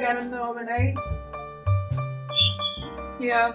again in the middle of the night. Yeah.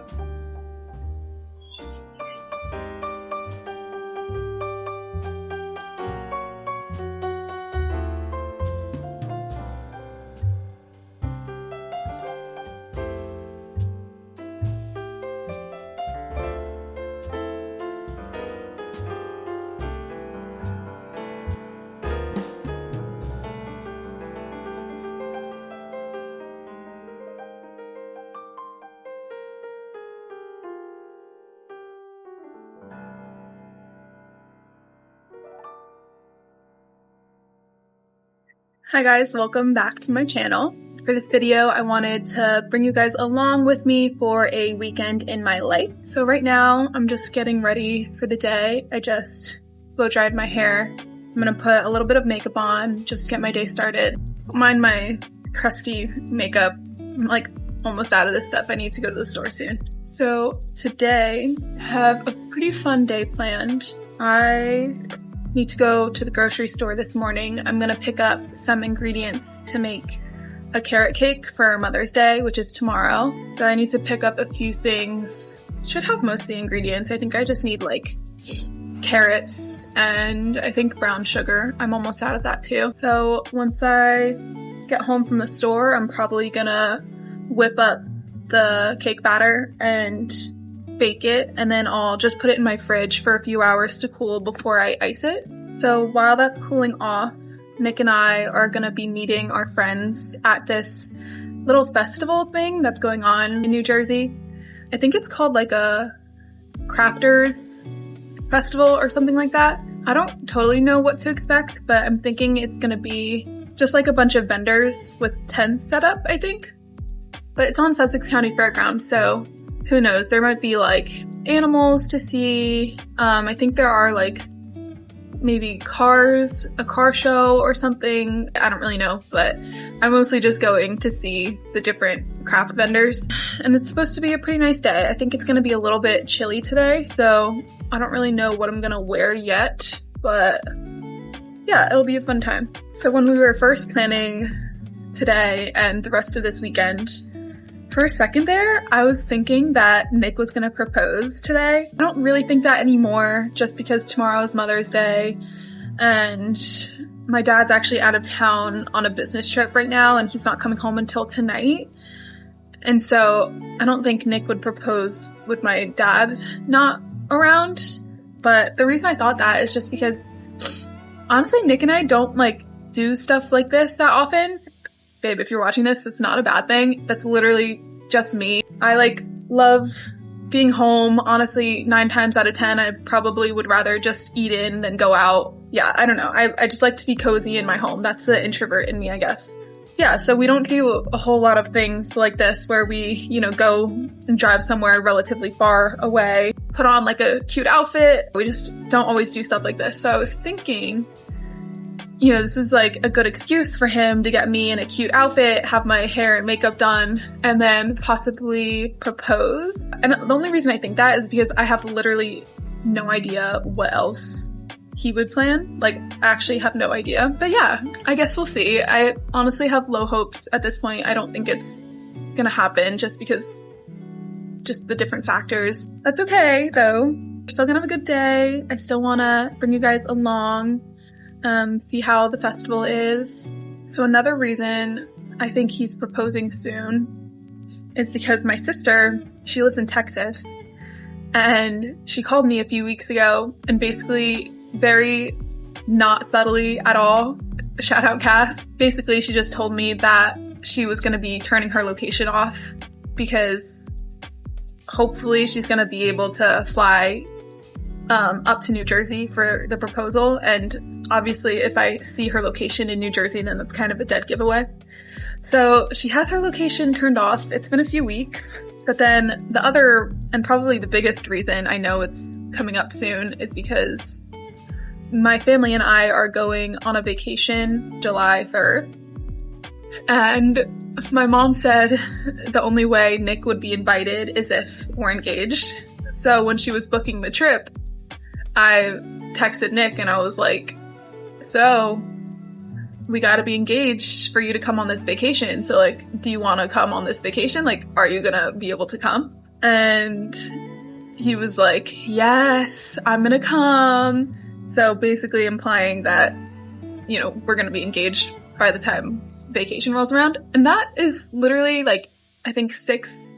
Hi guys, welcome back to my channel. For this video, I wanted to bring you guys along with me for a weekend in my life. So right now, I'm just getting ready for the day. I just blow dried my hair. I'm gonna put a little bit of makeup on, just to get my day started. Don't mind my crusty makeup. I'm like almost out of this stuff. I need to go to the store soon. So today, I have a pretty fun day planned. I need to go to the grocery store this morning. I'm gonna pick up some ingredients to make a carrot cake for Mother's Day, which is tomorrow. So I need to pick up a few things. Should have most of the ingredients. I think I just need like carrots and I think brown sugar. I'm almost out of that too. So once I get home from the store, I'm probably gonna whip up the cake batter and bake it, and then I'll just put it in my fridge for a few hours to cool before I ice it. So while that's cooling off, Nick and I are gonna be meeting our friends at this little festival thing that's going on in New Jersey. I think it's called like a crafters festival or something like that. I don't totally know what to expect, but I'm thinking it's gonna be just like a bunch of vendors with tents set up, I think. But it's on Sussex County Fairgrounds, so who knows? There might be like animals to see. I think there are like maybe cars, a car show or something. I don't really know, but I'm mostly just going to see the different craft vendors. And it's supposed to be a pretty nice day. I think it's going to be a little bit chilly today, so I don't really know what I'm going to wear yet, but yeah, it'll be a fun time. So when we were first planning today and the rest of this weekend, for a second there, I was thinking that Nick was gonna propose today. I don't really think that anymore, just because tomorrow is Mother's Day, and my dad's actually out of town on a business trip right now, and he's not coming home until tonight. And so I don't think Nick would propose with my dad not around. But the reason I thought that is just because, honestly, Nick and I don't like do stuff like this that often. Babe, if you're watching this, it's not a bad thing. That's literally just me. I like love being home. Honestly, 9 times out of 10, I probably would rather just eat in than go out. Yeah, I don't know. I just like to be cozy in my home. That's the introvert in me, I guess. Yeah, so we don't do a whole lot of things like this where we, go and drive somewhere relatively far away, put on like a cute outfit. We just don't always do stuff like this. So I was thinking, this is like a good excuse for him to get me in a cute outfit, have my hair and makeup done, and then possibly propose. And the only reason I think that is because I have literally no idea what else he would plan. Like, I actually have no idea. But yeah, I guess we'll see. I honestly have low hopes at this point. I don't think it's gonna happen just because just the different factors. That's okay though. We're still gonna have a good day. I still wanna bring you guys along. See how the festival is. So another reason I think he's proposing soon is because my sister, she lives in Texas, and she called me a few weeks ago and basically very not subtly at all, shout out Cass, basically she just told me that she was going to be turning her location off because hopefully she's going to be able to fly up to New Jersey for the proposal. And obviously if I see her location in New Jersey, then that's kind of a dead giveaway. So she has her location turned off. It's been a few weeks. But then the other, and probably the biggest reason I know it's coming up soon is because my family and I are going on a vacation July 3rd. And my mom said the only way Nick would be invited is if we're engaged. So when she was booking the trip, I texted Nick and I was like, so we gotta be engaged for you to come on this vacation. So like, do you want to come on this vacation? Like, are you gonna be able to come? And he was like, yes, I'm gonna come. So basically implying that, you know, we're gonna be engaged by the time vacation rolls around. And that is literally like, I think 6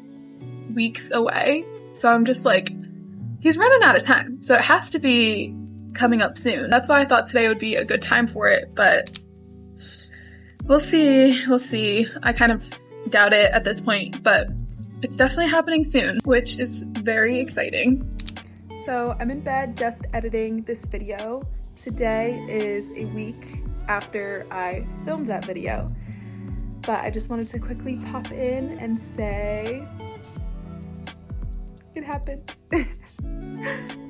weeks away. So I'm just like, he's running out of time. So it has to be coming up soon. That's why I thought today would be a good time for it, but we'll see. We'll see. I kind of doubt it at this point, but it's definitely happening soon, which is very exciting. So I'm in bed just editing this video. Today is a week after I filmed that video, but I just wanted to quickly pop in and say it happened.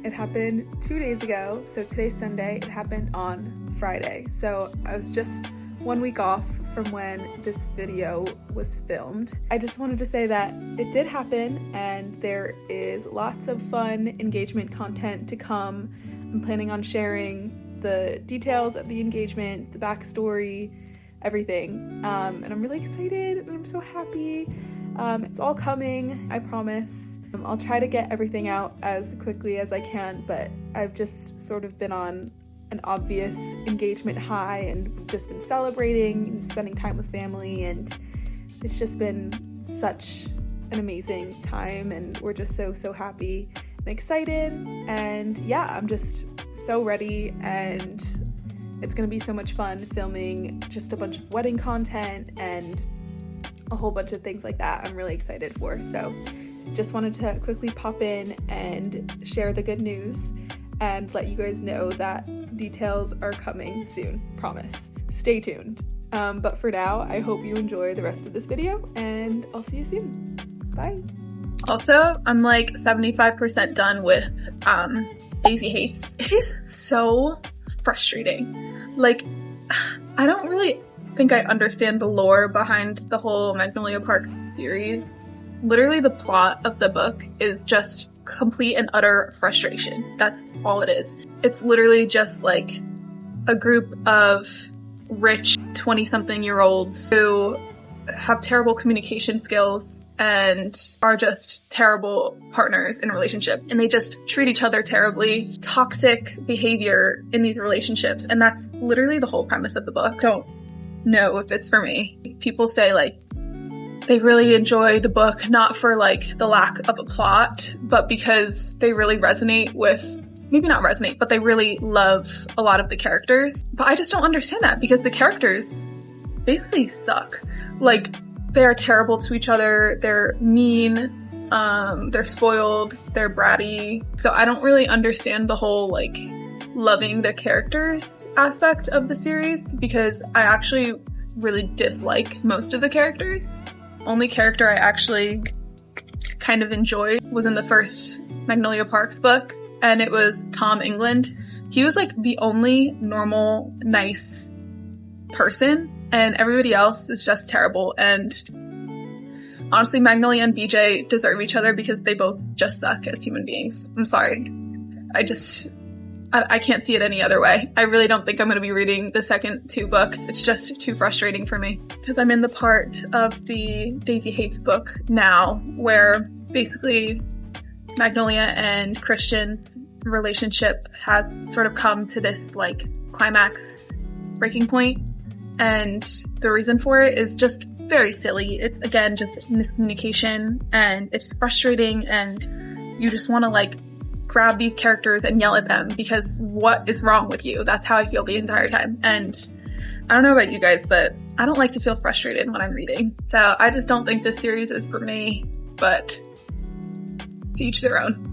It happened 2 days ago, so today's Sunday. It happened on Friday, so I was just 1 week off from when this video was filmed. I just wanted to say that it did happen, and there is lots of fun engagement content to come. I'm planning on sharing the details of the engagement, the backstory, everything, and I'm really excited and I'm so happy. It's all coming, I promise. I'll try to get everything out as quickly as I can, but I've just sort of been on an obvious engagement high and just been celebrating and spending time with family, and it's just been such an amazing time, and we're just so happy and excited, and yeah, I'm just so ready, and it's gonna be so much fun filming just a bunch of wedding content and a whole bunch of things like that I'm really excited for. So just wanted to quickly pop in and share the good news and let you guys know that details are coming soon, promise. Stay tuned. But for now, I hope you enjoy the rest of this video, and I'll see you soon. Bye. Also, I'm like 75% done with Daisy Hates. It is so frustrating. Like, I don't really think I understand the lore behind the whole Magnolia Parks series. Literally, the plot of the book is just complete and utter frustration. That's all it is. It's literally just like a group of rich 20-something-year-olds who have terrible communication skills and are just terrible partners in a relationship. And they just treat each other terribly. Toxic behavior in these relationships. And that's literally the whole premise of the book. Don't know if it's for me. People say like, they really enjoy the book, not for like the lack of a plot, but because they really resonate with, maybe not resonate, but they really love a lot of the characters. But I just don't understand that, because the characters basically suck. Like, they're terrible to each other, they're mean, they're spoiled, they're bratty. So I don't really understand the whole like loving the characters aspect of the series, because I actually really dislike most of the characters. Only character I actually kind of enjoyed was in the first Magnolia Parks book, and it was Tom England. He was like the only normal, nice person, and everybody else is just terrible. And honestly, Magnolia and BJ deserve each other because they both just suck as human beings. I'm sorry. I can't see it any other way. I really don't think I'm going to be reading the second 2 books. It's just too frustrating for me. Because I'm in the part of the Daisy Hates book now where basically Magnolia and Christian's relationship has sort of come to this like climax breaking point. And the reason for it is just very silly. It's again just miscommunication, and it's frustrating, and you just want to like grab these characters and yell at them because what is wrong with you? That's how I feel the entire time. And I don't know about you guys, but I don't like to feel frustrated when I'm reading. So I just don't think this series is for me, but to each their own.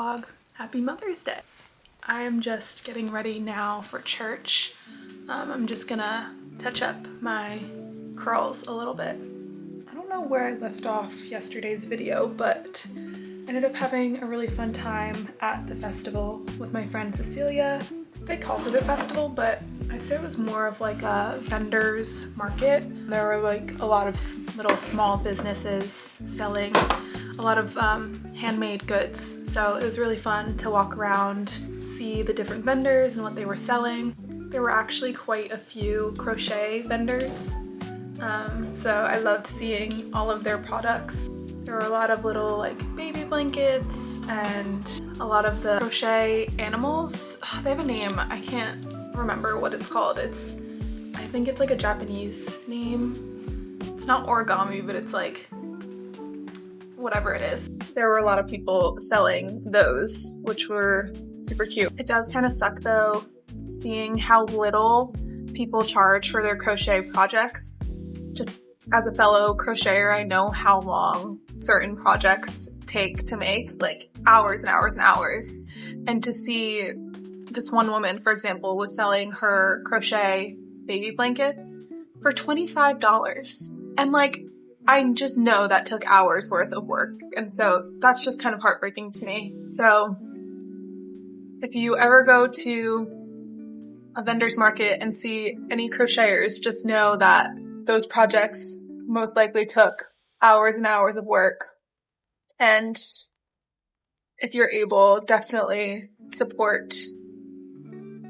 vlog. Happy Mother's Day. I am just getting ready now for church. I'm just gonna touch up my curls a little bit. I don't know where I left off yesterday's video, but I ended up having a really fun time at the festival with my friend Cecilia. They called it a festival, but I'd say it was more of like a vendor's market. There were like a lot of little small businesses selling a lot of handmade goods. So it was really fun to walk around, see the different vendors and what they were selling. There were actually quite a few crochet vendors. So I loved seeing all of their products. There were a lot of little like baby blankets and a lot of the crochet animals. They have a name, I can't remember what it's called. I think it's like a Japanese name. It's not origami, but it's like whatever it is. There were a lot of people selling those, which were super cute. It does kind of suck though, seeing how little people charge for their crochet projects. Just as a fellow crocheter, I know how long certain projects take to make, like hours and hours and hours. And to see this one woman, for example, was selling her crochet baby blankets for $25. And like, I just know that took hours worth of work. And so that's just kind of heartbreaking to me. So if you ever go to a vendor's market and see any crocheters, just know that those projects most likely took hours and hours of work. And if you're able, definitely support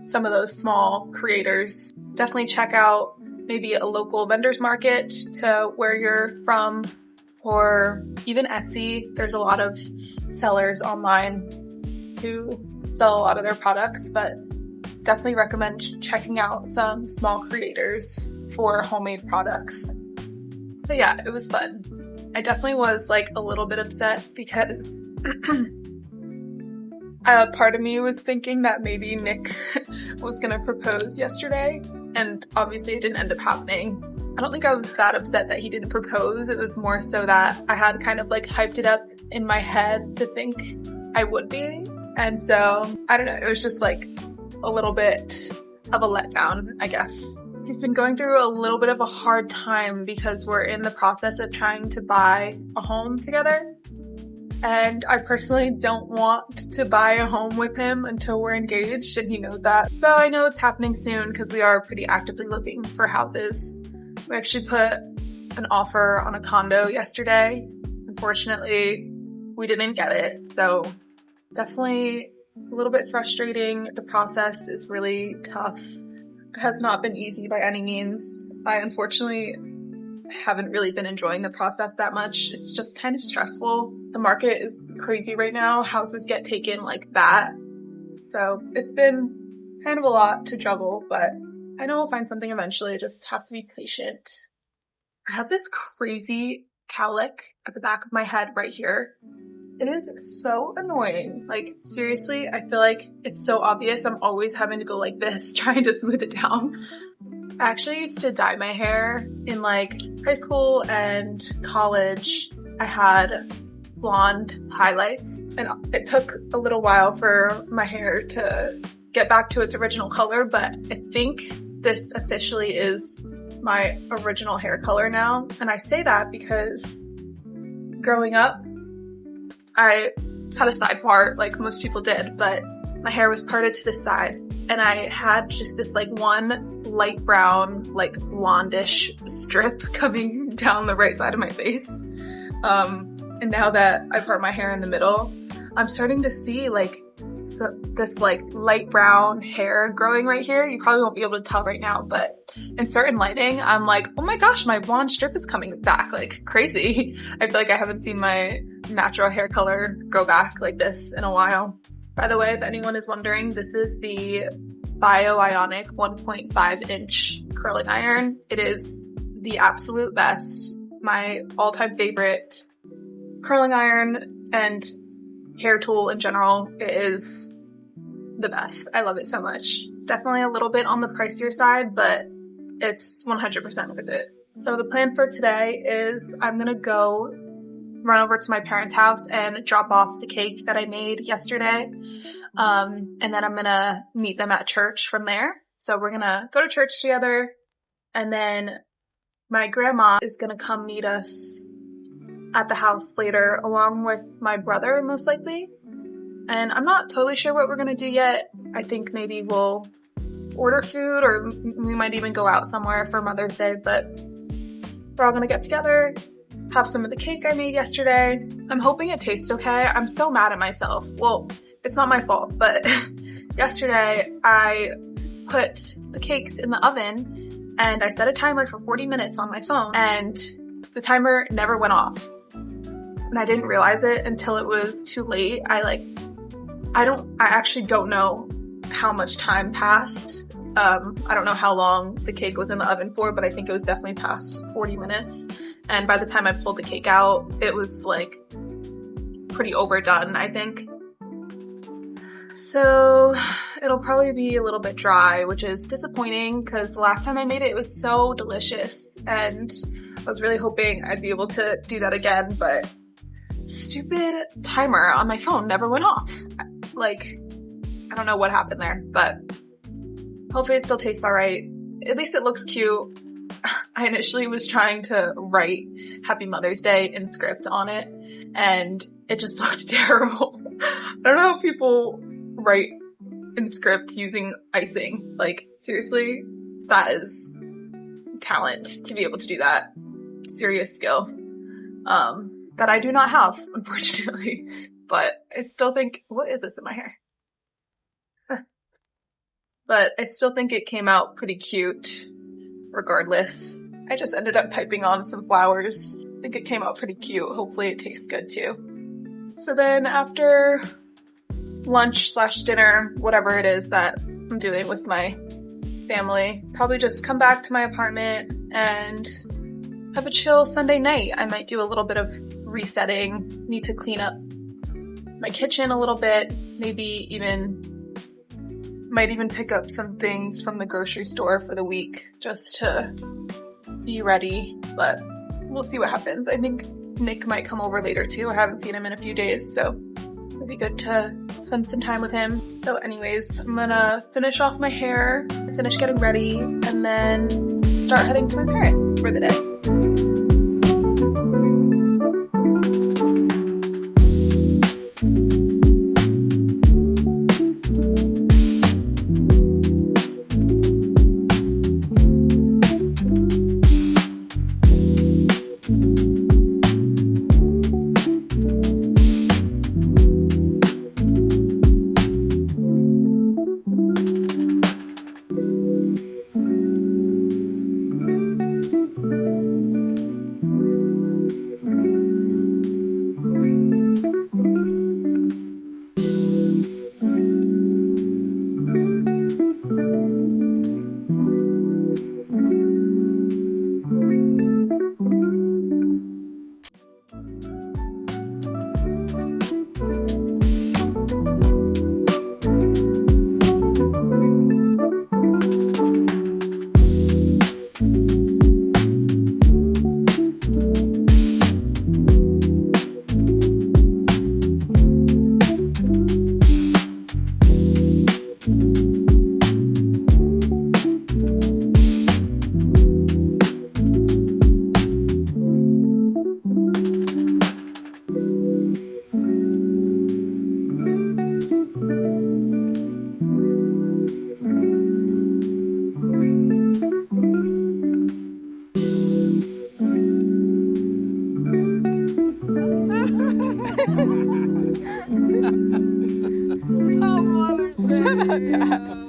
some of those small creators. Definitely check out maybe a local vendor's market to where you're from, or even Etsy. There's a lot of sellers online who sell a lot of their products, but definitely recommend checking out some small creators for homemade products. But yeah, it was fun. I definitely was like a little bit upset because part of me was thinking that maybe Nick was gonna propose yesterday, and obviously it didn't end up happening. I don't think I was that upset that he didn't propose. It was more so that I had kind of like hyped it up in my head to think I would be. And so, I don't know, it was just like a little bit of a letdown, I guess. We've been going through a little bit of a hard time because we're in the process of trying to buy a home together. And I personally don't want to buy a home with him until we're engaged, and he knows that. So I know it's happening soon because we are pretty actively looking for houses. We actually put an offer on a condo yesterday. Unfortunately, we didn't get it. So definitely a little bit frustrating. The process is really tough. It has not been easy by any means. I unfortunately haven't really been enjoying the process that much. It's just kind of stressful. The market is crazy right now. Houses get taken like that. So it's been kind of a lot to juggle, but I know I'll find something eventually. I just have to be patient. I have this crazy cowlick at the back of my head right here. It is so annoying. Like, seriously, I feel like it's so obvious. I'm always having to go like this, trying to smooth it down. I actually used to dye my hair in like high school and college. I had blonde highlights, and it took a little while for my hair to get back to its original color, but I think this officially is my original hair color now. And I say that because growing up, I had a side part like most people did, but my hair was parted to the side, and I had just this like one light brown, like blondish strip coming down the right side of my face. And now that I part my hair in the middle, I'm starting to see like this like light brown hair growing right here. You probably won't be able to tell right now, but in certain lighting, I'm like, oh my gosh, my blonde strip is coming back like crazy. I feel like I haven't seen my natural hair color go back like this in a while. By the way, if anyone is wondering, this is the bioionic 1.5 inch curling iron. It is the absolute best. My all-time favorite curling iron and hair tool in general. It is the best. I love it so much. It's definitely a little bit on the pricier side, but it's 100% worth it. So the plan for today is I'm gonna go run over to my parents' house and drop off the cake that I made yesterday. And then I'm gonna meet them at church from there. So we're gonna go to church together, and then my grandma is gonna come meet us at the house later, along with my brother, most likely. And I'm not totally sure what we're gonna do yet. I think maybe we'll order food, or we might even go out somewhere for Mother's Day, but we're all gonna get together, have some of the cake I made yesterday. I'm hoping it tastes okay. I'm so mad at myself. Well, it's not my fault, but yesterday I put the cakes in the oven and I set a timer for 40 minutes on my phone, and the timer never went off. And I didn't realize it until it was too late. I actually don't know how much time passed. I don't know how long the cake was in the oven for, but I think it was definitely past 40 minutes. And by the time I pulled the cake out, it was like pretty overdone, I think. So it'll probably be a little bit dry, which is disappointing because the last time I made it, it was so delicious, and I was really hoping I'd be able to do that again, but stupid timer on my phone never went off. Like, I don't know what happened there, but hopefully it still tastes alright. At least it looks cute. I initially was trying to write Happy Mother's Day in script on it, and it just looked terrible. I don't know how people write in script using icing. Like, seriously, that is talent to be able to do that. Serious skill. That I do not have, unfortunately. But I still think, what is this in my hair? But I still think it came out pretty cute, regardless. I just ended up piping on some flowers. I think it came out pretty cute. Hopefully it tastes good too. So then after lunch/dinner, whatever it is that I'm doing with my family, probably just come back to my apartment and have a chill Sunday night. I might do a little bit of resetting, need to clean up my kitchen a little bit, might even pick up some things from the grocery store for the week just to be ready, but we'll see what happens. I think Nick might come over later too. I haven't seen him in a few days, so it'd be good to spend some time with him. So anyways, I'm gonna finish off my hair, finish getting ready, and then start heading to my parents for the day. Oh, mother, shut up, Dad.